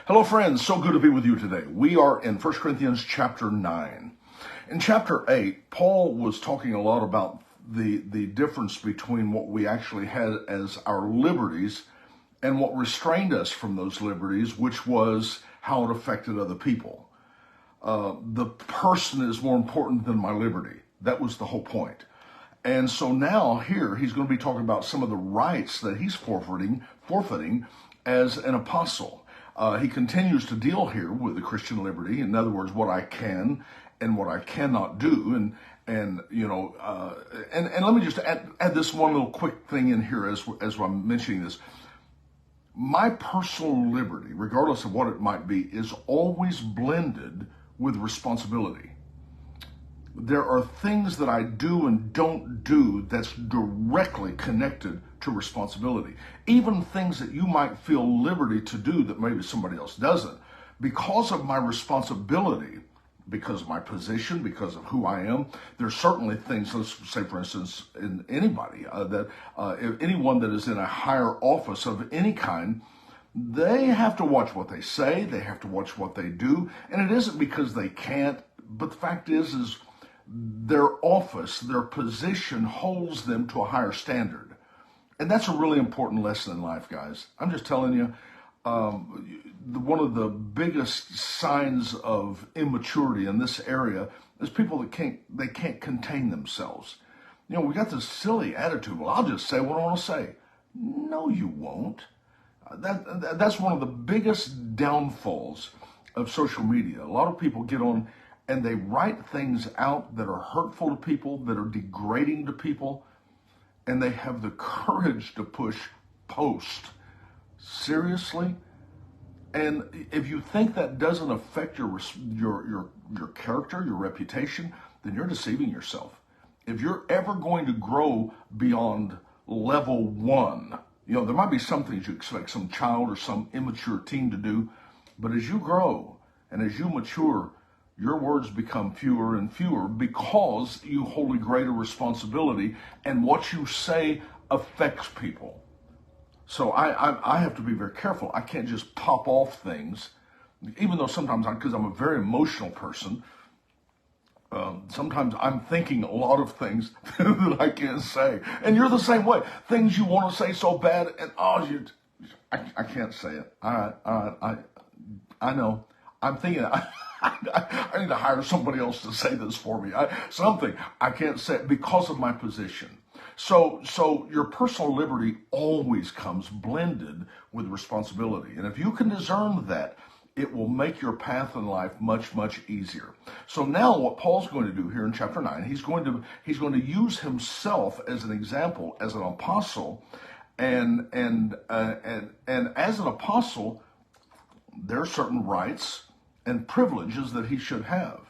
Hello friends, so good to be with you today. We are in 1 Corinthians chapter 9. In chapter 8, Paul was talking a lot about the difference between what we actually had as our liberties and what restrained us from those liberties, which was how it affected other people. The person is more important than my liberty. That was the whole point. And so now here he's going to be talking about some of the rights that he's forfeiting as an apostle. He continues to deal here with the Christian liberty. In other words, what I can and what I cannot do. And let me just add this one little quick thing in here as I'm mentioning this. My personal liberty, regardless of what it might be, is always blended with responsibility. There are things that I do and don't do that's directly connected to responsibility. Even things that you might feel liberty to do that maybe somebody else doesn't. Because of my responsibility, because of my position, because of who I am, there's certainly things, let's say for instance, in anybody, if anyone that is in a higher office of any kind, they have to watch what they say, they have to watch what they do, and it isn't because they can't, but the fact is their office, their position holds them to a higher standard. And that's a really important lesson in life, guys. I'm just telling you, one of the biggest signs of immaturity in this area is people that can't contain themselves. You know, we got this silly attitude. Well, I'll just say what I want to say. No, you won't. That's one of the biggest downfalls of social media. A lot of people get on and they write things out that are hurtful to people, that are degrading to people, and they have the courage to push post. Seriously? And if you think that doesn't affect your character, your reputation, then you're deceiving yourself. If you're ever going to grow beyond level 1, you know, there might be some things you expect some child or some immature teen to do, but as you grow and as you mature, your words become fewer and fewer because you hold a greater responsibility and what you say affects people. So I have to be very careful. I can't just pop off things, even though sometimes, because I'm a very emotional person, sometimes I'm thinking a lot of things that I can't say. And you're the same way. Things you want to say so bad, and I can't say it. All right, I know. I'm thinking, I need to hire somebody else to say this for me. I can't say it because of my position. So your personal liberty always comes blended with responsibility. And if you can discern that, it will make your path in life much, much easier. So now what Paul's going to do here in chapter 9, he's going to use himself as an example, as an apostle, and as an apostle, there are certain rights and privileges that he should have.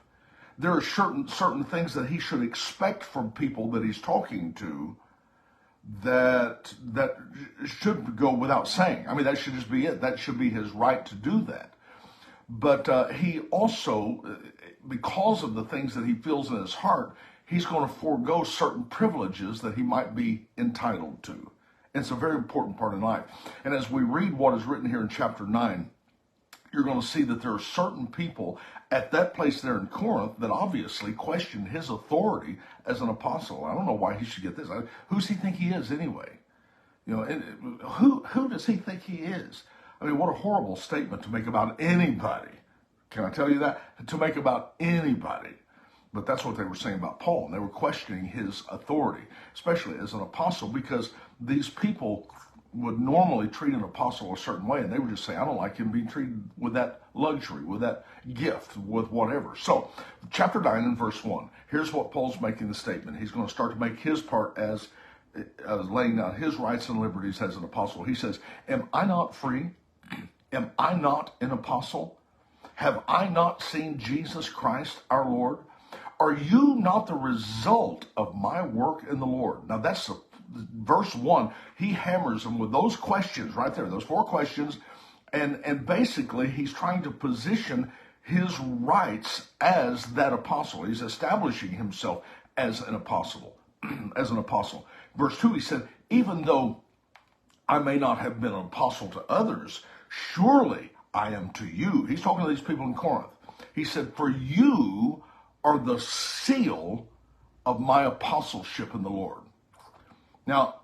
There are certain things that he should expect from people that he's talking to that should go without saying. I mean, that should just be it. That should be his right to do that. But he also, because of the things that he feels in his heart, he's going to forego certain privileges that he might be entitled to. And it's a very important part in life. And as we read what is written here in chapter 9, you're going to see that there are certain people at that place there in Corinth that obviously questioned his authority as an apostle. I don't know why he should get this. Who does he think he is anyway? You know, and who does he think he is? I mean, what a horrible statement to make about anybody. Can I tell you that? To make about anybody. But that's what they were saying about Paul. And they were questioning his authority, especially as an apostle, because these people would normally treat an apostle a certain way, and they would just say, I don't like him being treated with that luxury, with that gift, with whatever. So, chapter 9 and verse 1, here's what Paul's making the statement. He's going to start to make his part as laying down his rights and liberties as an apostle. He says, am I not free? Am I not an apostle? Have I not seen Jesus Christ our Lord? Are you not the result of my work in the Lord? Now that's verse 1, he hammers them with those questions right there, those 4 questions, and basically he's trying to position his rights as that apostle. He's establishing himself as an apostle, Verse 2, he said, even though I may not have been an apostle to others, surely I am to you. He's talking to these people in Corinth. He said, for you are the seal of my apostleship in the Lord. Now,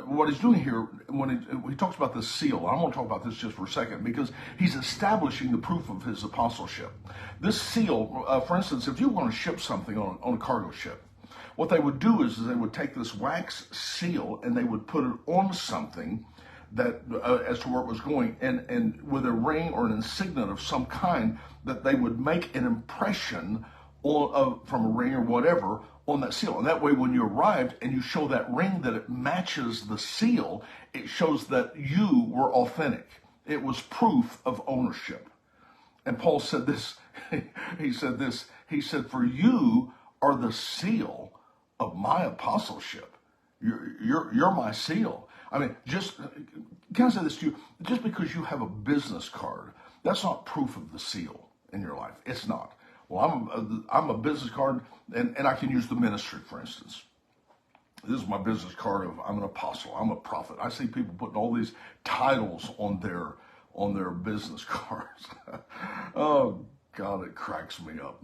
what he's doing here, when he talks about the seal, I'm going to talk about this just for a second, because he's establishing the proof of his apostleship. This seal, for instance, if you want to ship something on a cargo ship, what they would do is they would take this wax seal and they would put it on something that as to where it was going, and with a ring or an insignia of some kind, that they would make an impression from a ring or whatever on that seal. And that way, when you arrived and you show that ring that it matches the seal, it shows that you were authentic. It was proof of ownership. And Paul said this, he said, for you are the seal of my apostleship. You're my seal. I mean, can I say this to you? Just because you have a business card, that's not proof of the seal in your life. It's not. Well, I'm a business card, and I can use the ministry, for instance. This is my business card of I'm an apostle, I'm a prophet. I see people putting all these titles on their business cards. Oh, God, it cracks me up.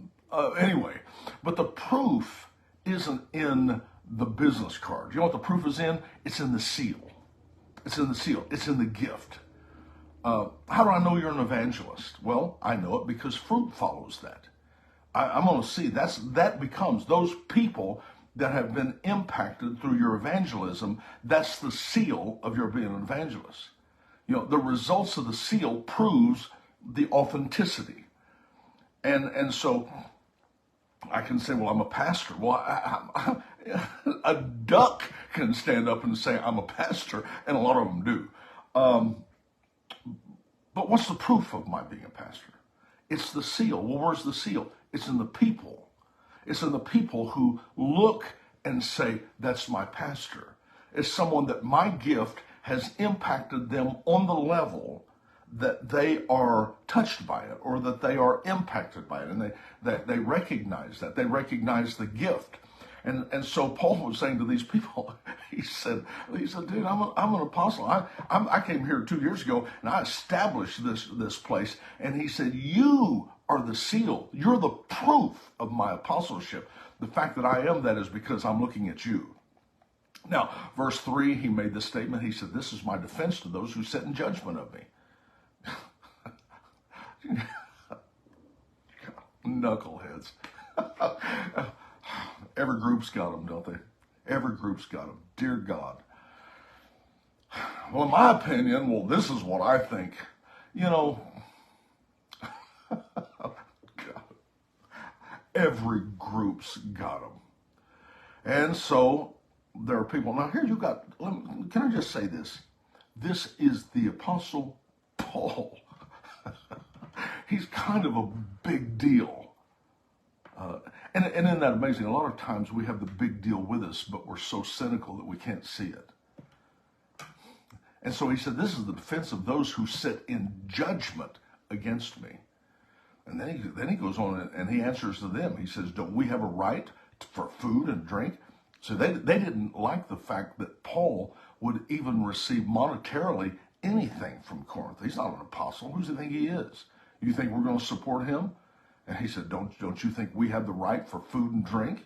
Anyway, but the proof isn't in the business card. You know what the proof is in? It's in the seal. It's in the seal. It's in the gift. How do I know you're an evangelist? Well, I know it because fruit follows that. I'm going to see that becomes those people that have been impacted through your evangelism. That's the seal of your being an evangelist. You know, the results of the seal proves the authenticity. And so I can say, well, I'm a pastor. Well, a duck can stand up and say, I'm a pastor, and a lot of them do. But what's the proof of my being a pastor? It's the seal. Well, where's the seal? It's in the people. It's in the people who look and say, that's my pastor. It's someone that my gift has impacted them on the level that they are touched by it, or that they are impacted by it, and they recognize that. They recognize the gift. And so Paul was saying to these people, he said, dude, I'm an apostle. I came here 2 years ago and I established this place. And he said, you are the seal. You're the proof of my apostleship. The fact that I am that is because I'm looking at you. Now, verse 3, he made this statement. He said, this is my defense to those who sit in judgment of me. Knuckleheads. Every group's got them, don't they? Every group's got them. Dear God. Well, in my opinion, well, this is what I think. You know, God, every group's got them. And so there are people. Now, here you got, can I just say this? This is the Apostle Paul. He's kind of a big deal. And isn't that amazing? A lot of times we have the big deal with us, but we're so cynical that we can't see it. And so he said, this is the defense of those who sit in judgment against me. And then he goes on and he answers to them. He says, don't we have a right for food and drink? So they didn't like the fact that Paul would even receive monetarily anything from Corinth. He's not an apostle. Who does he think he is? You think we're going to support him? And he said, don't you think we have the right for food and drink?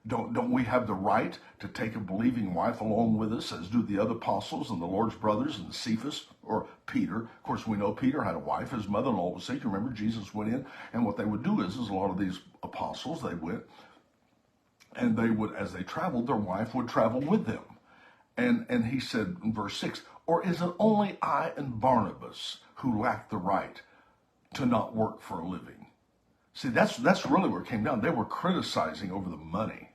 Don't we have the right to take a believing wife along with us, as do the other apostles and the Lord's brothers and Cephas or Peter? Of course, we know Peter had a wife. His mother-in-law was sick. You remember, Jesus went in, and what they would do is a lot of these apostles, they went, and they would, as they traveled, their wife would travel with them. And he said in verse 6, or is it only I and Barnabas who lack the right to not work for a living? See, that's really where it came down. They were criticizing over the money.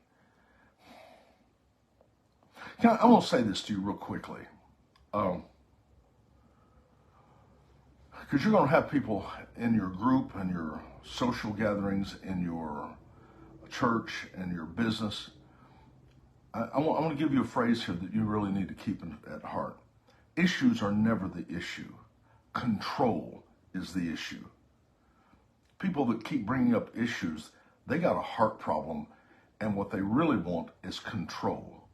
I want to say this to you real quickly. Because you're going to have people in your group, in your social gatherings, in your church, in your business. I want to give you a phrase here that you really need to keep at heart. Issues are never the issue. Control is the issue. People that keep bringing up issues, they got a heart problem, and what they really want is control.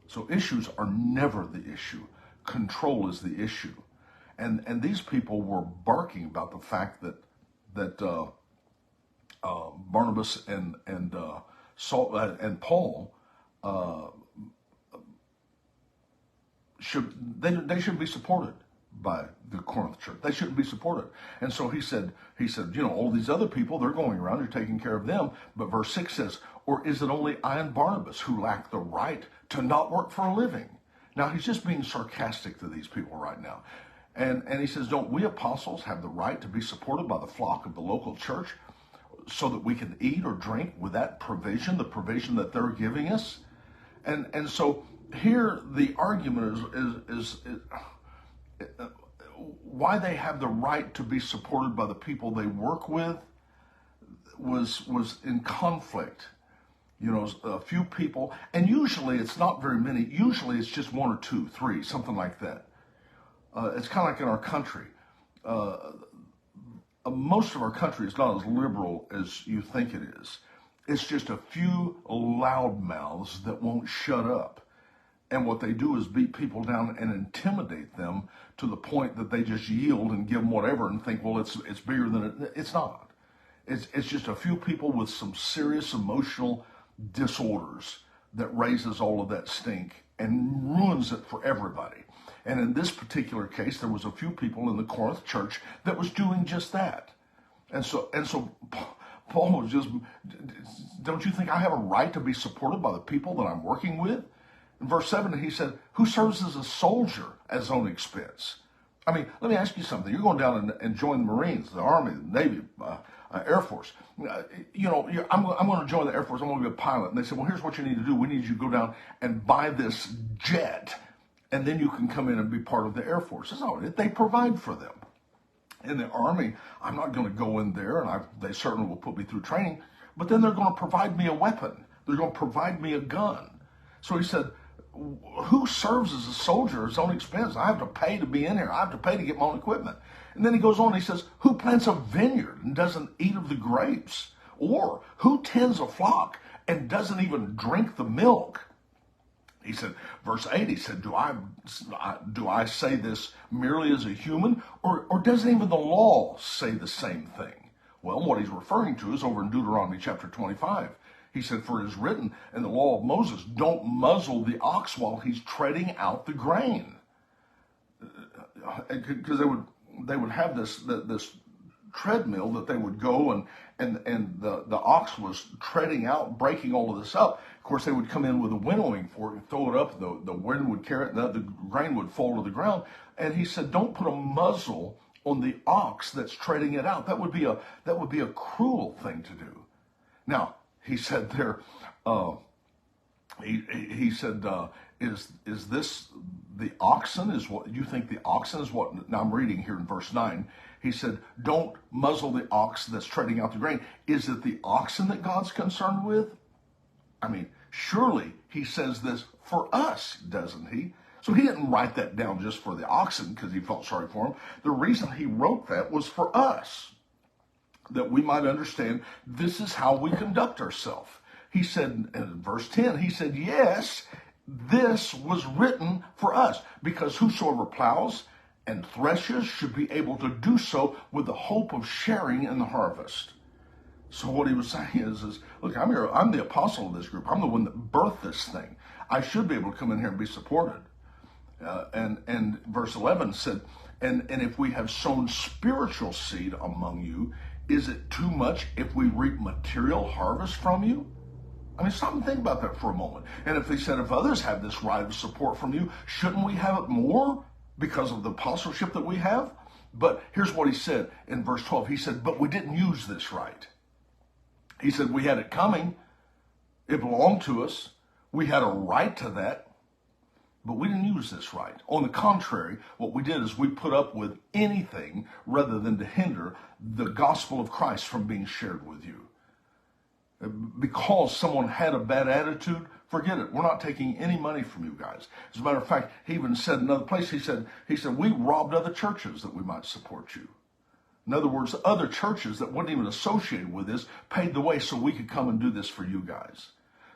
So issues are never the issue. Control is the issue. And these people were barking about the fact that Barnabas and Saul and Paul they should be supported by the Corinth church. They shouldn't be supported. And so he said, all these other people, they're going around, you're taking care of them. But verse 6 says, or is it only I and Barnabas who lack the right to not work for a living? Now, he's just being sarcastic to these people right now. And he says, don't we apostles have the right to be supported by the flock of the local church so that we can eat or drink with that provision, the provision that they're giving us? And so here the argument is why they have the right to be supported by the people they work with was in conflict. A few people, and usually it's not very many. Usually it's just one or two, three, something like that. It's kind of like in our country. Most of our country is not as liberal as you think it is. It's just a few loudmouths that won't shut up. And what they do is beat people down and intimidate them to the point that they just yield and give them whatever and think, well, it's bigger than it. It's not. It's just a few people with some serious emotional disorders that raises all of that stink and ruins it for everybody. And in this particular case, there was a few people in the Corinth church that was doing just that. And so Paul was just, don't you think I have a right to be supported by the people that I'm working with? In verse 7, he said, who serves as a soldier at his own expense? I mean, let me ask you something. You're going down and join the Marines, the Army, the Navy, Air Force. I'm going to join the Air Force. I'm going to be a pilot. And they said, well, here's what you need to do. We need you to go down and buy this jet, and then you can come in and be part of the Air Force. That's not it. They provide for them. In the Army, I'm not going to go in there, and they certainly will put me through training, but then they're going to provide me a weapon. They're going to provide me a gun. So he said, who serves as a soldier at his own expense? I have to pay to be in here. I have to pay to get my own equipment. And then he goes on, he says, who plants a vineyard and doesn't eat of the grapes? Or who tends a flock and doesn't even drink the milk? He said, verse 8, he said, do I say this merely as a human? Or doesn't even the law say the same thing? Well, what he's referring to is over in Deuteronomy chapter 25. He said, for it is written in the law of Moses, don't muzzle the ox while he's treading out the grain. Because they would have this treadmill that they would go and the ox was treading out, breaking all of this up. Of course, they would come in with a winnowing fork and throw it up. The wind would carry it, and the grain would fall to the ground. And he said, don't put a muzzle on the ox that's treading it out. That would be a cruel thing to do. Now, he said there, he said, is this the oxen? Is what you think the oxen is? What? Now I'm reading here in verse 9. He said, don't muzzle the ox that's treading out the grain. Is it the oxen that God's concerned with? I mean, surely he says this for us, doesn't he? So he didn't write that down just for the oxen because he felt sorry for them. The reason he wrote that was for us, that we might understand this is how we conduct ourselves. He said in verse 10, he said, yes, this was written for us, because whosoever plows and threshes should be able to do so with the hope of sharing in the harvest. So what he was saying is look, I'm the apostle of this group. I'm the one that birthed this thing. I should be able to come in here and be supported. And verse 11 said, and if we have sown spiritual seed among you, is it too much if we reap material harvest from you? I mean, stop and think about that for a moment. And if they said, if others have this right of support from you, shouldn't we have it more because of the apostleship that we have? But here's what he said in verse 12. He said, but we didn't use this right. He said, we had it coming. It belonged to us. We had a right to that. But we didn't use this right. On the contrary, what we did is we put up with anything rather than to hinder the gospel of Christ from being shared with you. Because someone had a bad attitude, forget it. We're not taking any money from you guys. As a matter of fact, he even said in another place, he said, we robbed other churches that we might support you. In other words, other churches that weren't even associated with this paid the way so we could come and do this for you guys.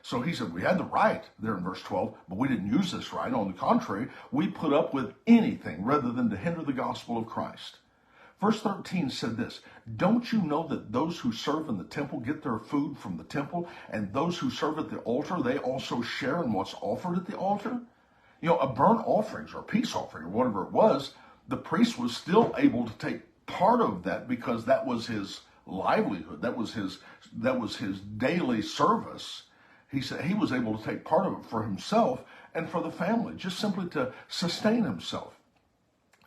So he said, we had the right there in verse 12, but we didn't use this right. On the contrary, we put up with anything rather than to hinder the gospel of Christ. Verse 13 said this, don't you know that those who serve in the temple get their food from the temple, and those who serve at the altar, they also share in what's offered at the altar? You know, a burnt offerings or a peace offering or whatever it was, the priest was still able to take part of that because that was his livelihood. That was his daily service. He said he was able to take part of it for himself and for the family, just simply to sustain himself.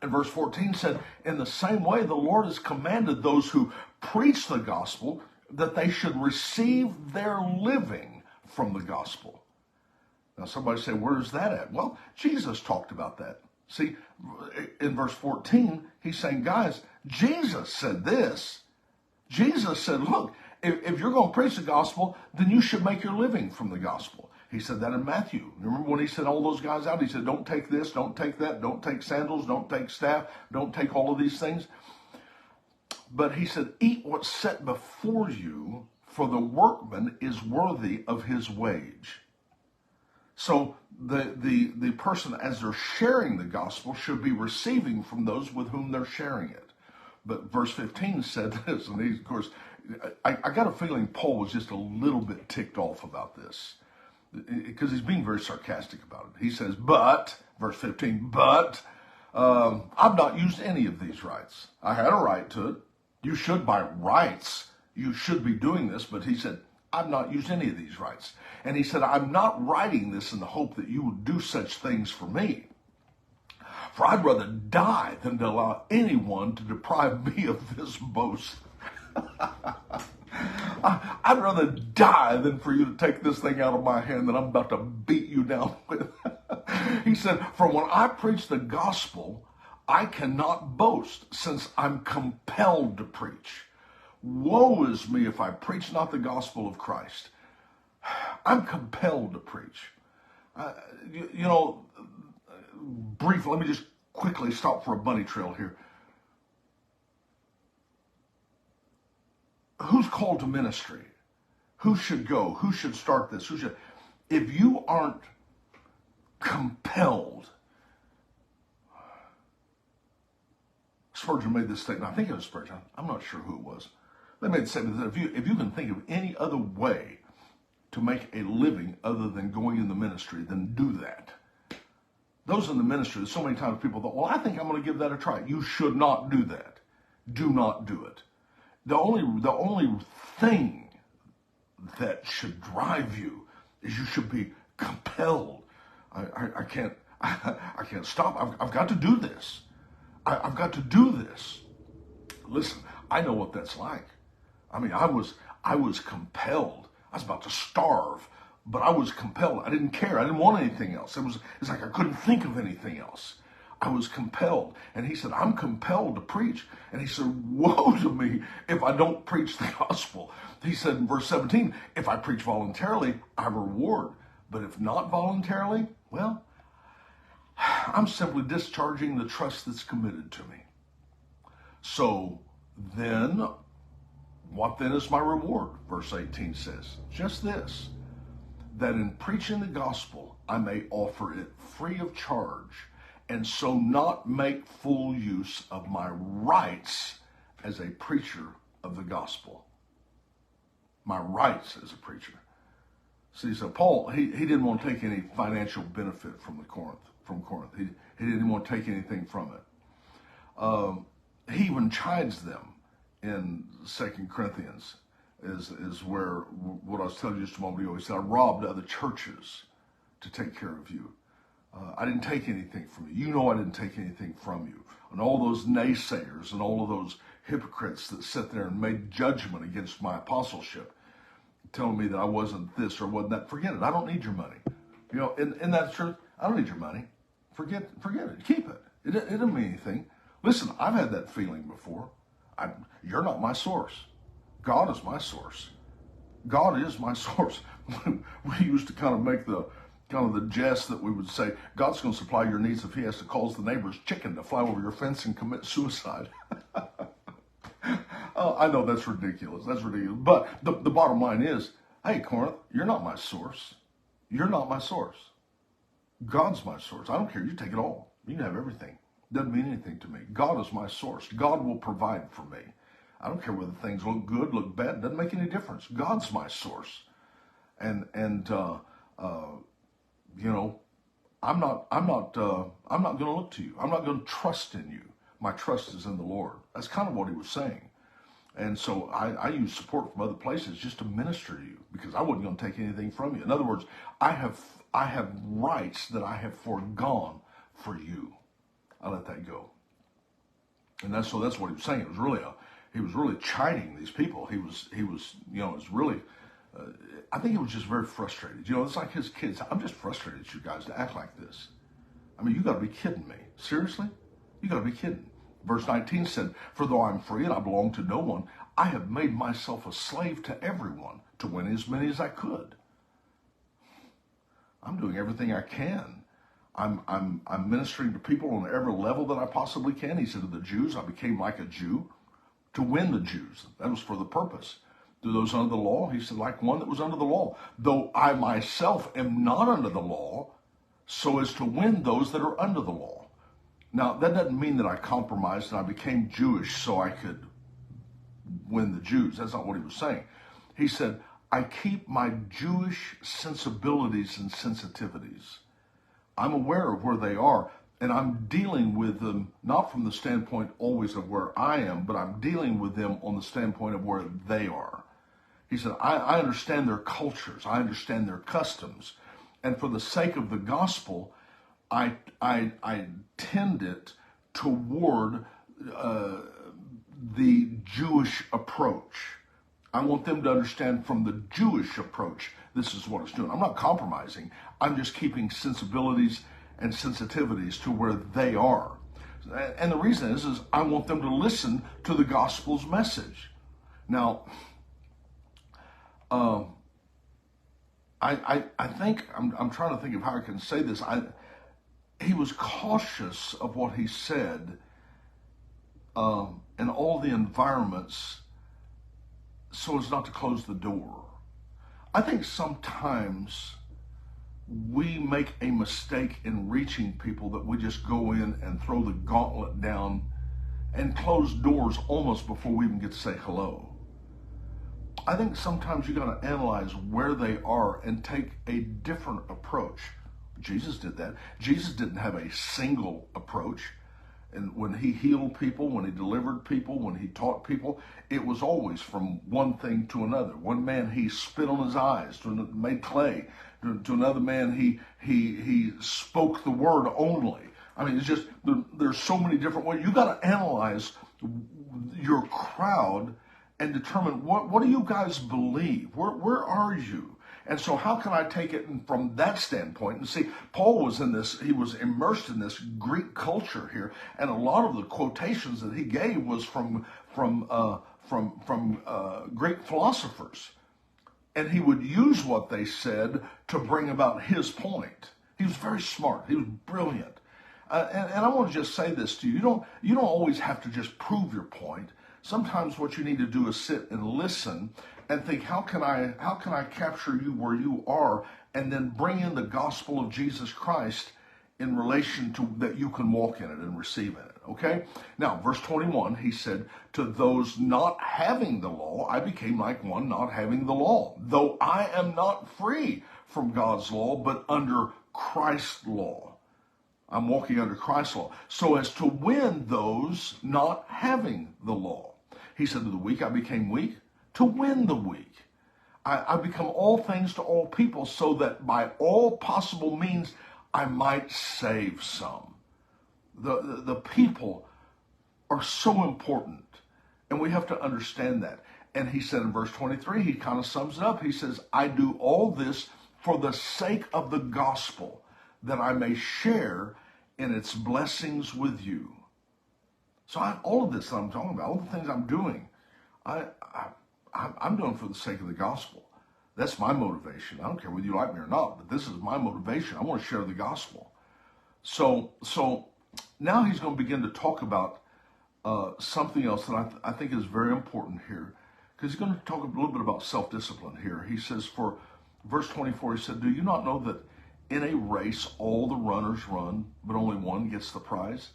And verse 14 said, in the same way, the Lord has commanded those who preach the gospel that they should receive their living from the gospel. Now somebody say, where is that at? Well, Jesus talked about that. See, in verse 14, he's saying, guys, Jesus said this. Jesus said, look, if you're going to preach the gospel, then you should make your living from the gospel. He said that in Matthew. Remember when he sent all those guys out? He said, don't take this, don't take that, don't take sandals, don't take staff, don't take all of these things. But he said, eat what's set before you, for the workman is worthy of his wage. So the person, as they're sharing the gospel, should be receiving from those with whom they're sharing it. But verse 15 said this, and he, of course, I got a feeling Paul was just a little bit ticked off about this, because he's being very sarcastic about it. He says, but, verse 15, but I've not used any of these rights. I had a right to it. You should, by rights, you should be doing this. But he said, I've not used any of these rights. And he said, I'm not writing this in the hope that you would do such things for me. For I'd rather die than to allow anyone to deprive me of this boast. I'd rather die than for you to take this thing out of my hand that I'm about to beat you down with. He said, for when I preach the gospel, I cannot boast, since I'm compelled to preach. Woe is me if I preach not the gospel of Christ. I'm compelled to preach. Briefly, let me just quickly stop for a bunny trail here. Who's called to ministry? Who should go? Who should start this? If you aren't compelled, Spurgeon made this statement. I think it was Spurgeon. I'm not sure who it was. They made the statement that if you can think of any other way to make a living other than going in the ministry, then do that. Those in the ministry, so many times people thought, well, I think I'm going to give that a try. You should not do that. Do not do it. The only thing that should drive you is you should be compelled. I can't stop. I've got to do this. I've got to do this. Listen, I know what that's like. I mean, I was compelled. I was about to starve, but I was compelled. I didn't care. I didn't want anything else. It's like I couldn't think of anything else. I was compelled. And he said, I'm compelled to preach. And he said, woe to me if I don't preach the gospel. He said in verse 17, if I preach voluntarily, I reward. But if not voluntarily, well, I'm simply discharging the trust that's committed to me. So then, what then is my reward? Verse 18 says, just this, that in preaching the gospel, I may offer it free of charge, and so not make full use of my rights as a preacher of the gospel. My rights as a preacher. See, so Paul, he didn't want to take any financial benefit from Corinth. He didn't want to take anything from it. He even chides them in 2 Corinthians, is where what I was telling you just a moment ago. He said, I robbed other churches to take care of you. I didn't take anything from you. You know I didn't take anything from you. And all those naysayers and all of those hypocrites that sit there and made judgment against my apostleship, telling me that I wasn't this or wasn't that, forget it. I don't need your money. You know, in that truth, I don't need your money. Forget it. Keep it. It doesn't mean anything. Listen, I've had that feeling before. You're not my source. God is my source. God is my source. We used to kind of make the jest that we would say, God's going to supply your needs if he has to cause the neighbor's chicken to fly over your fence and commit suicide. Oh, I know that's ridiculous. That's ridiculous. But the bottom line is, Hey, Corinth, you're not my source. You're not my source. God's my source. I don't care. You take it all. You can have everything. Doesn't mean anything to me. God is my source. God will provide for me. I don't care whether things look good, look bad. Doesn't make any difference. God's my source. And you know, I'm not going to look to you. I'm not going to trust in you. My trust is in the Lord. That's kind of what he was saying. And so I use support from other places just to minister to you because I wasn't going to take anything from you. In other words, I have rights that I have foregone for you. I let that go. And that's what he was saying. He was really chiding these people. He was really. I think he was just very frustrated. It's like his kids. I'm just frustrated at you guys to act like this. I mean, you got to be kidding me. Seriously? You got to be kidding. Verse 19 said, "For though I'm free and I belong to no one, I have made myself a slave to everyone to win as many as I could." I'm doing everything I can. I'm ministering to people on every level that I possibly can. He said to the Jews, I became like a Jew to win the Jews. That was for the purpose. To those under the law, he said, like one that was under the law. Though I myself am not under the law, so as to win those that are under the law. Now, that doesn't mean that I compromised and I became Jewish so I could win the Jews. That's not what he was saying. He said, I keep my Jewish sensibilities and sensitivities. I'm aware of where they are, and I'm dealing with them not from the standpoint always of where I am, but I'm dealing with them on the standpoint of where they are. He said, I understand their cultures. I understand their customs. And for the sake of the gospel, I tend it toward the Jewish approach. I want them to understand from the Jewish approach, this is what it's doing. I'm not compromising. I'm just keeping sensibilities and sensitivities to where they are. And the reason is I want them to listen to the gospel's message. Now, I think, I'm trying to think of how I can say this. He was cautious of what he said in all the environments so as not to close the door. I think sometimes we make a mistake in reaching people that we just go in and throw the gauntlet down and close doors almost before we even get to say hello. I think sometimes you got to analyze where they are and take a different approach. Jesus did that. Jesus didn't have a single approach. And when he healed people, when he delivered people, when he taught people, it was always from one thing to another. One man he spit on his eyes, made clay. To another man he spoke the word only. I mean, it's just there's so many different ways. You got to analyze your crowd and determine what do you guys believe? Where are you? And so how can I take it from that standpoint? And see, Paul was he was immersed in this Greek culture here, and a lot of the quotations that he gave was from Greek philosophers. And he would use what they said to bring about his point. He was very smart. He was brilliant. And I want to just say this to you. You don't always have to just prove your point. Sometimes what you need to do is sit and listen and think, how can I capture you where you are, and then bring in the gospel of Jesus Christ in relation to that you can walk in it and receive in it. Okay? Now, verse 21, he said, to those not having the law, I became like one not having the law, though I am not free from God's law, but under Christ's law. I'm walking under Christ's law, so as to win those not having the law. He said, to the weak I became weak, to win the weak. I become all things to all people, so that by all possible means I might save some. The people are so important, and we have to understand that. And he said in verse 23, he kind of sums it up. He says, I do all this for the sake of the gospel, that I may share in its blessings with you. So all of this that I'm talking about, all the things I'm doing, I'm doing for the sake of the gospel. That's my motivation. I don't care whether you like me or not, but this is my motivation. I want to share the gospel. So now he's going to begin to talk about something else that I think is very important here because he's going to talk a little bit about self-discipline here. He says, for verse 24, he said, do you not know that in a race all the runners run, but only one gets the prize?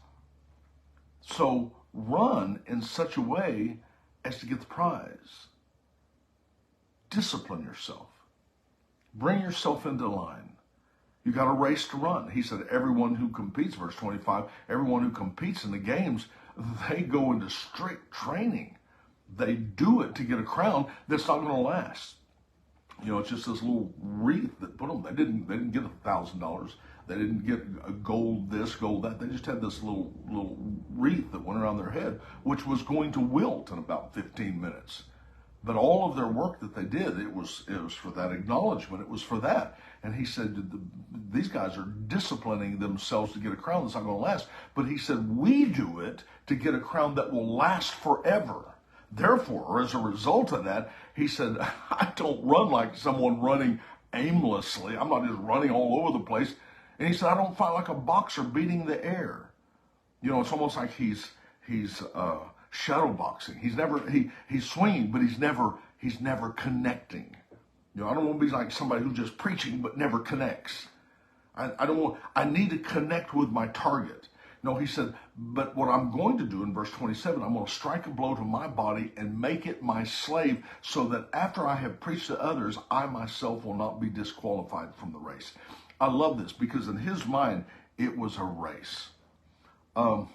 So run in such a way as to get the prize. Discipline yourself. Bring yourself into line. You got a race to run. He said, everyone who competes, verse 25, everyone who competes in the games, they go into strict training. They do it to get a crown that's not going to last. You know, it's just this little wreath that put them. They didn't get $1,000. They didn't get a gold this, gold that. They just had this little wreath that went around their head, which was going to wilt in about 15 minutes. But all of their work that they did, it was for that acknowledgement. It was for that. And he said, these guys are disciplining themselves to get a crown that's not going to last. But he said, we do it to get a crown that will last forever. Therefore, as a result of that, he said, I don't run like someone running aimlessly. I'm not just running all over the place. And he said, I don't fight like a boxer beating the air. You know, it's almost like he's shadow boxing. He's swinging, but he's never connecting. You know, I don't want to be like somebody who's just preaching but never connects. I need to connect with my target. No, he said, but what I'm going to do in verse 27, I'm going to strike a blow to my body and make it my slave, so that after I have preached to others, I myself will not be disqualified from the race. I love this because in his mind, it was a race. How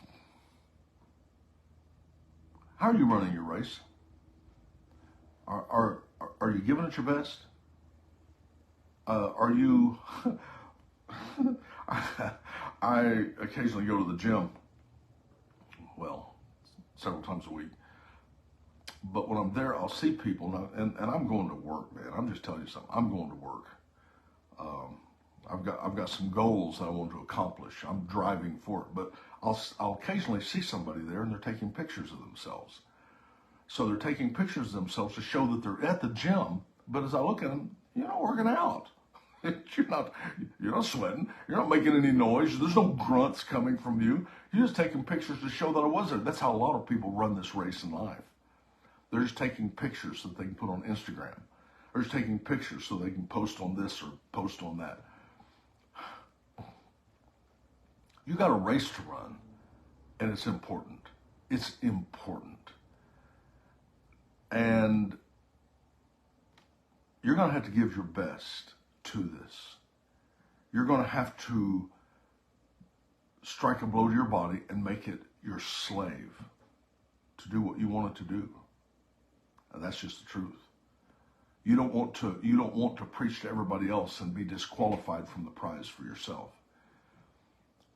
are you running your race? Are you giving it your best? Are you... I occasionally go to the gym, well, several times a week. But when I'm there, I'll see people, and I'm going to work, man. I'm just telling you something. I'm going to work. I've got some goals that I want to accomplish. I'm driving for it, but I'll occasionally see somebody there, and they're taking pictures of themselves. So they're taking pictures of themselves to show that they're at the gym. But as I look at them, you're not working out. You're not sweating. You're not making any noise. There's no grunts coming from you. You're just taking pictures to show that I was there. That's how a lot of people run this race in life. They're just taking pictures that they can put on Instagram. They're just taking pictures so they can post on this or post on that. You got a race to run, and it's important. It's important. And you're going to have to give your best to this. You're going to have to strike a blow to your body and make it your slave to do what you want it to do. And that's just the truth. You don't want to preach to everybody else and be disqualified from the prize for yourself.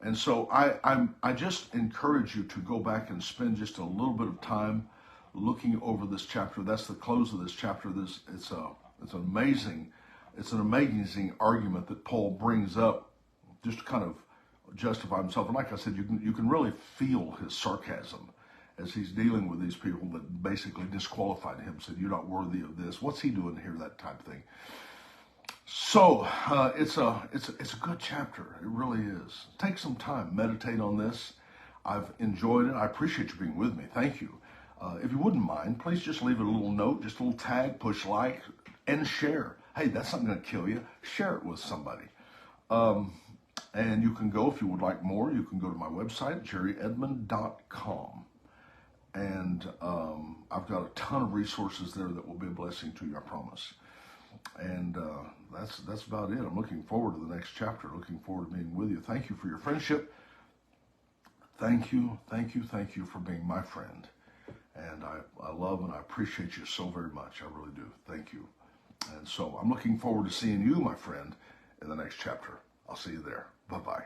And so I just encourage you to go back and spend just a little bit of time looking over this chapter. That's the close of this chapter. It's an amazing argument that Paul brings up just to kind of justify himself. And like I said, you can really feel his sarcasm as he's dealing with these people that basically disqualified him, said, you're not worthy of this. What's he doing here? That type of thing. So it's a good chapter. It really is. Take some time, meditate on this. I've enjoyed it. I appreciate you being with me. Thank you. If you wouldn't mind, please just leave a little note, just a little tag, push like, and share. Hey, that's not going to kill you. Share it with somebody. And you can go, if you would like more, you can go to my website, jerryedmond.com. And I've got a ton of resources there that will be a blessing to you, I promise. And that's about it. I'm looking forward to the next chapter, looking forward to being with you. Thank you for your friendship. Thank you for being my friend. And I love and I appreciate you so very much. I really do. Thank you. And so I'm looking forward to seeing you, my friend, in the next chapter. I'll see you there. Bye-bye.